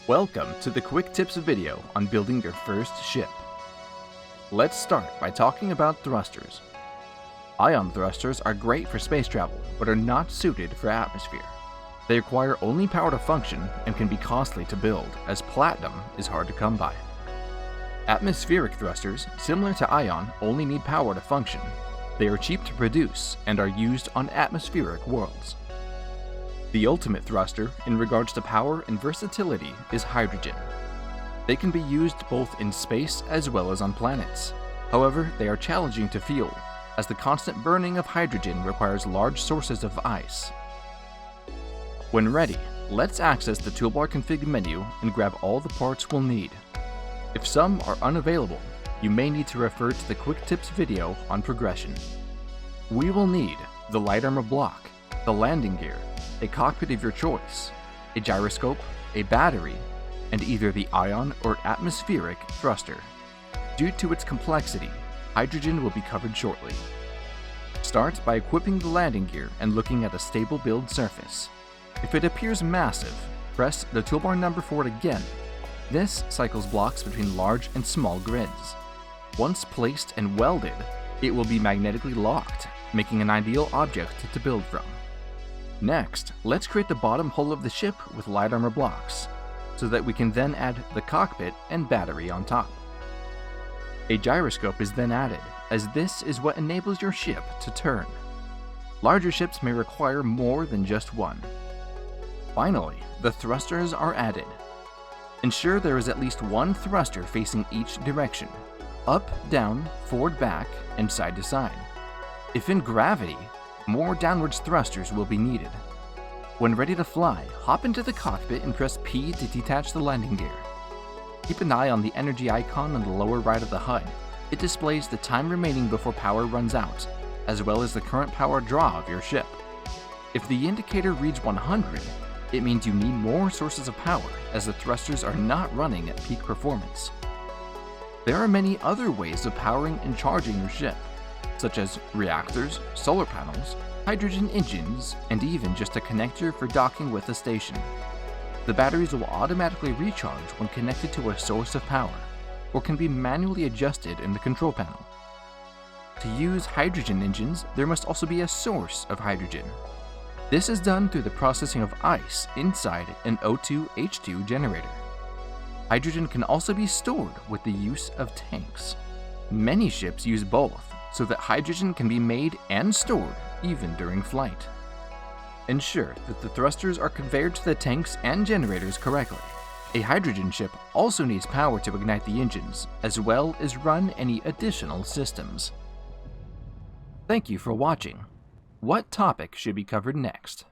Welcome to the quick tips video on building your first ship. Let's start by talking about thrusters. Ion thrusters are great for space travel, but are not suited for atmosphere. They require only power to function and can be costly to build, as platinum is hard to come by. Atmospheric thrusters, similar to ion, only need power to function. They are cheap to produce and are used on atmospheric worlds. The ultimate thruster, in regards to power and versatility, is hydrogen. They can be used both in space as well as on planets. However, they are challenging to fuel, as the constant burning of hydrogen requires large sources of ice. When ready, let's access the toolbar config menu and grab all the parts we'll need. If some are unavailable, you may need to refer to the quick tips video on progression. We will need the light armor block, the landing gear, a cockpit of your choice, a gyroscope, a battery, and either the ion or atmospheric thruster. Due to its complexity, hydrogen will be covered shortly. Start by equipping the landing gear and looking at a stable build surface. If it appears massive, press the toolbar number for it again. This cycles blocks between large and small grids. Once placed and welded, it will be magnetically locked, making an ideal object to build from. Next, let's create the bottom hull of the ship with light armor blocks, so that we can then add the cockpit and battery on top. A gyroscope is then added, as this is what enables your ship to turn. Larger ships may require more than just one. Finally, the thrusters are added. Ensure there is at least one thruster facing each direction, up, down, forward, back, and side to side. If in gravity, more downwards thrusters will be needed. When ready to fly, hop into the cockpit and press P to detach the landing gear. Keep an eye on the energy icon on the lower right of the HUD. It displays the time remaining before power runs out, as well as the current power draw of your ship. If the indicator reads 100, it means you need more sources of power, as the thrusters are not running at peak performance. There are many other ways of powering and charging your ship, such as reactors, solar panels, hydrogen engines, and even just a connector for docking with a station. The batteries will automatically recharge when connected to a source of power, or can be manually adjusted in the control panel. To use hydrogen engines, there must also be a source of hydrogen. This is done through the processing of ice inside an O2H2 generator. Hydrogen can also be stored with the use of tanks. Many ships use both, so that hydrogen can be made and stored even during flight. Ensure that the thrusters are conveyed to the tanks and generators correctly. A hydrogen ship also needs power to ignite the engines, as well as run any additional systems. Thank you for watching. What topic should be covered next?